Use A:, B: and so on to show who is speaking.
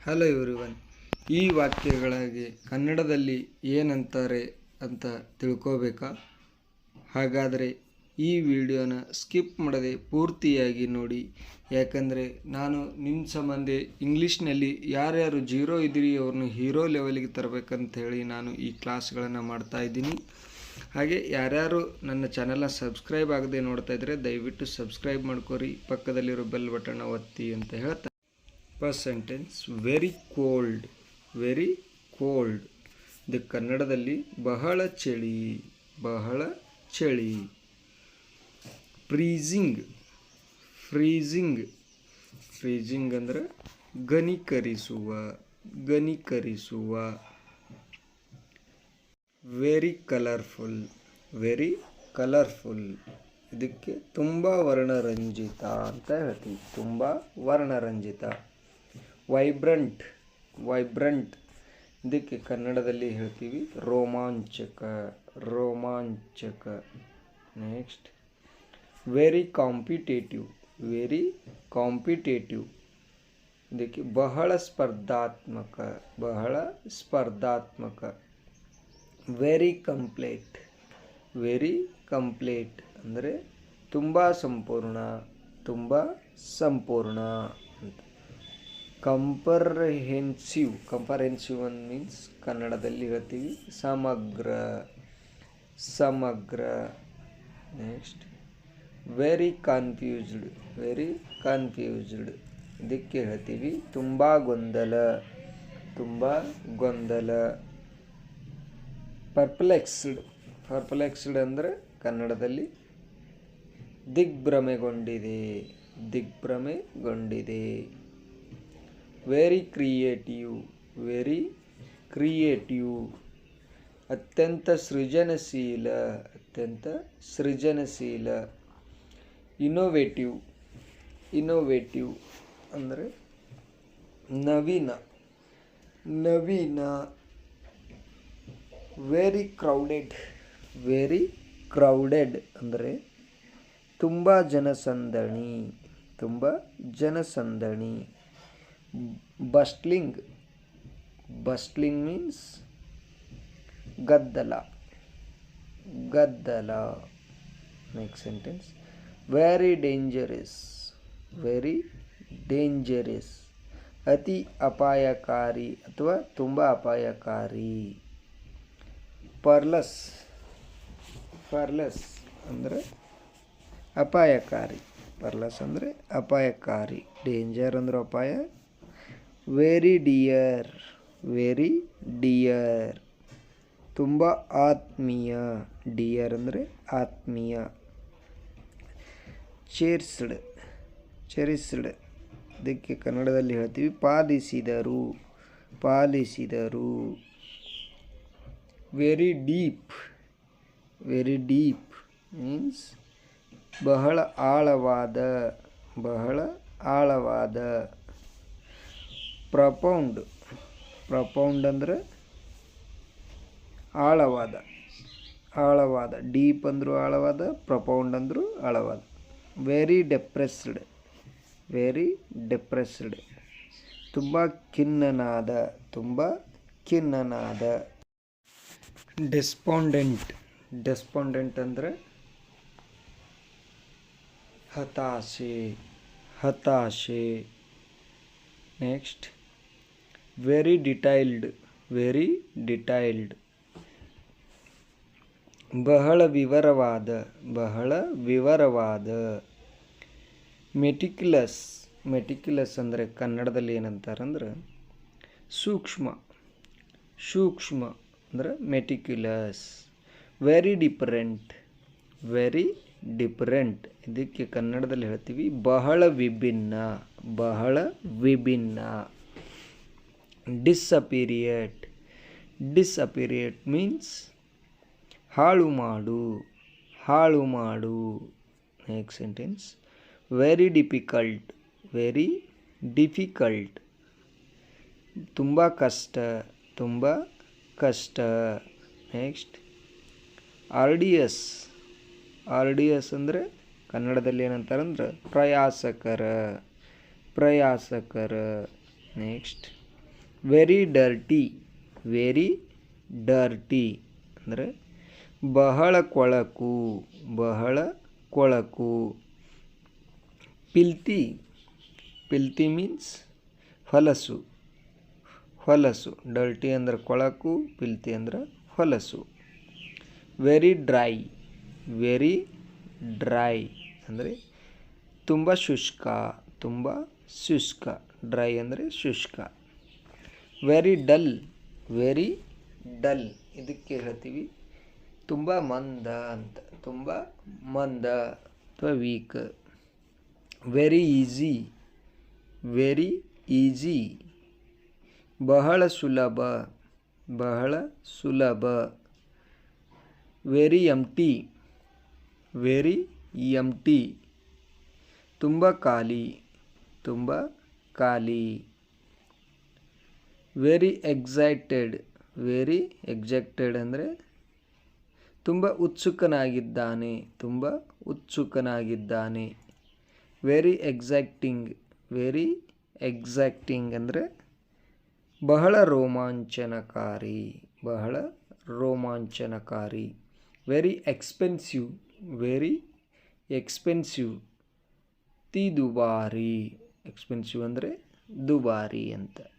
A: Hello everyone. ಈ ವಾಕ್ಯಗಳಿಗೆ ಕನ್ನಡದಲ್ಲಿ ಏನಂತಾರೆ ಅಂತ ತಿಳ್ಕೋಬೇಕಾ? ಹಾಗಾದರೆ ಈ ವಿಡಿಯೋನ ಸ್ಕಿಪ್ ಮಾಡದೆ ಪೂರ್ತಿಯಾಗಿ ನೋಡಿ. ಯಾಕಂದರೆ ನಾನು ನಿಮ್ಮ ಸಂಬಂಧ ಇಂಗ್ಲೀಷ್ನಲ್ಲಿ ಯಾರ್ಯಾರು ಜೀರೋ ಇದ್ದೀರಿ ಅವ್ರನ್ನ ಹೀರೋ ಲೆವೆಲಿಗೆ ತರಬೇಕಂತ ಹೇಳಿ ನಾನು ಈ ಕ್ಲಾಸ್ಗಳನ್ನು ಮಾಡ್ತಾ ಇದ್ದೀನಿ. ಹಾಗೆ ಯಾರ್ಯಾರು ನನ್ನ ಚಾನಲ್ನ ಸಬ್ಸ್ಕ್ರೈಬ್ ಆಗದೆ ನೋಡ್ತಾ ಇದ್ದರೆ ದಯವಿಟ್ಟು ಸಬ್ಸ್ಕ್ರೈಬ್ ಮಾಡ್ಕೋರಿ, ಪಕ್ಕದಲ್ಲಿರೋ ಬೆಲ್ ಬಟನ್ನ ಒತ್ತಿ ಅಂತ ಹೇಳ್ತಾ. First sentence, very cold. Very cold ಇದು ಕನ್ನಡದಲ್ಲಿ ಬಹಳ ಚಳಿ, ಬಹಳ ಚಳಿ. ಫ್ರೀಸಿಂಗ್. ಫ್ರೀಸಿಂಗ್ ಫ್ರೀಸಿಂಗ್ ಅಂದರೆ ಘನೀಕರಿಸುವ, ಘನೀಕರಿಸುವ. Very colourful. ವೆರಿ ಕಲರ್ಫುಲ್ ಇದಕ್ಕೆ ತುಂಬ ವರ್ಣರಂಜಿತ ಅಂತ ಹೇಳ್ತೀವಿ, ತುಂಬ ವರ್ಣರಂಜಿತ. ವೈಬ್ರಂಟ್. ವೈಬ್ರಂಟ್ ಇದಕ್ಕೆ ಕನ್ನಡದಲ್ಲಿ ಹೇಳ್ತೀವಿ ರೋಮಾಂಚಕ, ರೋಮಾಂಚಕ. Next, very competitive. Very competitive ಇದಕ್ಕೆ ಬಹಳ ಸ್ಪರ್ಧಾತ್ಮಕ, ಬಹಳ ಸ್ಪರ್ಧಾತ್ಮಕ. Very complete. ವೆರಿ ಕಂಪ್ಲೀಟ್ ಅಂದರೆ ತುಂಬ ಸಂಪೂರ್ಣ, ತುಂಬ ಸಂಪೂರ್ಣ ಅಂತ. ಕಂಪರ್ಹೆನ್ಸಿವ್. ಕಂಪರ್ಹೆನ್ಸಿವ್ ಅನ್ ಮೀನ್ಸ್ ಕನ್ನಡದಲ್ಲಿ ಹೇಳ್ತೀವಿ ಸಮಗ್ರ, ಸಮಗ್ರ. Next, very confused. Very confused ಇದಕ್ಕೆ ಹೇಳ್ತೀವಿ ತುಂಬ ಗೊಂದಲ, ತುಂಬ ಗೊಂದಲ. ಪರ್ಪ್ಲೆಕ್ಸ್ಡ್. ಪರ್ಪ್ಲೆಕ್ಸ್ಡ್ ಅಂದರೆ ಕನ್ನಡದಲ್ಲಿ ದಿಗ್ಭ್ರಮೆಗೊಂಡಿದೆ, ದಿಗ್ಭ್ರಮೆಗೊಂಡಿದೆ. Very creative. ವೆರಿ ಕ್ರಿಯೇಟಿವ್ ಅತ್ಯಂತ ಸೃಜನಶೀಲ, ಅತ್ಯಂತ ಸೃಜನಶೀಲ. ಇನೋವೇಟಿವ್. ಇನೋವೇಟಿವ್ ಅಂದರೆ ನವೀನ, ನವೀನ. Very crowded. ವೆರಿ ಕ್ರೌಡೆಡ್ ಅಂದರೆ ತುಂಬ ಜನಸಂದಣಿ, ತುಂಬ ಜನಸಂದಣಿ. ಬಸ್ಟ್ಲಿಂಗ್. ಬಸ್ಟ್ಲಿಂಗ್ ಮೀನ್ಸ್ ಗದ್ದಲ, ಗದ್ದಲ. Next sentence, very dangerous. Very dangerous ಅತಿ ಅಪಾಯಕಾರಿ ಅಥವಾ ತುಂಬ ಅಪಾಯಕಾರಿ. ಪರ್ಲಸ್. ಪರ್ಲಸ್ ಅಂದರೆ ಅಪಾಯಕಾರಿ. ಪರ್ಲಸ್ ಅಂದರೆ ಅಪಾಯಕಾರಿ. ಡೇಂಜರ್ ಅಂದ್ರೆ ಅಪಾಯ. Very dear. ವೆರಿ ಡಿಯರ್ ತುಂಬ ಆತ್ಮೀಯ. ಡಿಯರ್ ಅಂದರೆ ಆತ್ಮೀಯ. ಚೆರಿಸ್ಡ್. ಚೆರಿಸ್ಡ್ ಇದಕ್ಕೆ ಕನ್ನಡದಲ್ಲಿ ಹೇಳ್ತೀವಿ ಪಾಲಿಸಿದರು, ಪಾಲಿಸಿದರು. Very deep. Very deep means ಬಹಳ ಆಳವಾದ, ಬಹಳ ಆಳವಾದ. ಪ್ರಪೌಂಡ್. ಪ್ರಪೌಂಡ್ ಅಂದರೆ ಆಳವಾದ, ಆಳವಾದ. ಡೀಪ್ ಅಂದರೂ ಆಳವಾದ, ಪ್ರಪೌಂಡ್ ಅಂದರೂ ಆಳವಾದ. ವೆರಿ ಡೆಪ್ರೆಸ್ಡ್. ವೆರಿ ಡೆಪ್ರೆಸ್ಡ್ ತುಂಬ ಖಿನ್ನನಾದ, ತುಂಬ ಖಿನ್ನನಾದ. ಡೆಸ್ಪಾಂಡೆಂಟ್. ಡೆಸ್ಪಾಂಡೆಂಟ್ ಅಂದರೆ ಹತಾಶೆ, ಹತಾಶೆ. Next, very detailed. Very detailed ಬಹಳ ವಿವರವಾದ, ಬಹಳ ವಿವರವಾದ. ಮೆಟಿಕ್ಯುಲಸ್. ಮೆಟಿಕ್ಯುಲಸ್ ಅಂದರೆ ಕನ್ನಡದಲ್ಲಿ ಏನಂತಾರಂದ್ರೆ ಸೂಕ್ಷ್ಮ, ಸೂಕ್ಷ್ಮ ಅಂದರೆ meticulous. Very different. Very different ಇದಕ್ಕೆ ಕನ್ನಡದಲ್ಲಿ ಹೇಳ್ತೀವಿ ಬಹಳ ವಿಭಿನ್ನ, ಬಹಳ ವಿಭಿನ್ನ. ಡಿಸ್ಅಪೀರಿಯೇಟ್. ಡಿಸ್ಅಪೀರಿಯೇಟ್ ಮೀನ್ಸ್ ಹಾಳು ಮಾಡು, ಹಾಳು ಮಾಡು. Next sentence, very difficult. Very difficult ತುಂಬ ಕಷ್ಟ, ತುಂಬ ಕಷ್ಟ. Next, arduous. ಆರ್ಡಿಯಸ್ ಅಂದರೆ ಕನ್ನಡದಲ್ಲಿ ಏನಂತಾರಂದ್ರೆ ಪ್ರಯಾಸಕರ, ಪ್ರಯಾಸಕರ. Next, very dirty, very dirty ಅಂದರೆ ಬಹಳ ಕೊಳಕು, ಬಹಳ ಕೊಳಕು. ಪಿಲ್ತಿ, ಪಿಲ್ತಿ ಮೀನ್ಸ್ ಹೊಲಸು, ಹೊಲಸು. ಡರ್ಟಿ ಅಂದ್ರೆ ಕೊಳಕು, ಪಿಲ್ತಿ ಅಂದ್ರೆ ಹೊಲಸು. ವೆರಿ ಡ್ರೈ, ವೆರಿ ಡ್ರೈ ಅಂದರೆ ತುಂಬ ಶುಷ್ಕ, ತುಂಬ ಶುಷ್ಕ. ಡ್ರೈ ಅಂದರೆ ಶುಷ್ಕ. ವೆರಿ ಡಲ್, ವೆರಿ ಡಲ್ ಇದಕ್ಕೆ ಹೇಳ್ತೀವಿ ತುಂಬ ಮಂದ ಅಂತ, ತುಂಬ ಮಂದ ಅಥವಾ weak. Very easy, very easy ಬಹಳ ಸುಲಭ, ಬಹಳ ಸುಲಭ. ವೆರಿ ಎಂಟಿ, ವೆರಿ ಎಂಟಿ ತುಂಬ ಖಾಲಿ, ತುಂಬ ಖಾಲಿ. ವೆರಿ ಎಕ್ಸೈಟೆಡ್, ವೆರಿ ಎಕ್ಸೈಟೆಡ್ ಅಂದರೆ ತುಂಬ ಉತ್ಸುಕನಾಗಿದ್ದಾನೆ, ತುಂಬ ಉತ್ಸುಕನಾಗಿದ್ದಾನೆ. ವೆರಿ ಎಕ್ಸೈಟಿಂಗ್, ವೆರಿ ಎಕ್ಸೈಟಿಂಗ್ ಅಂದರೆ ಬಹಳ ರೋಮಾಂಚನಕಾರಿ, ಬಹಳ ರೋಮಾಂಚನಕಾರಿ. ವೆರಿ ಎಕ್ಸ್ಪೆನ್ಸಿವ್, ವೆರಿ ಎಕ್ಸ್ಪೆನ್ಸಿವ್ ದುಬಾರಿ. ಎಕ್ಸ್ಪೆನ್ಸಿವ್ ಅಂದರೆ ದುಬಾರಿ ಅಂತ.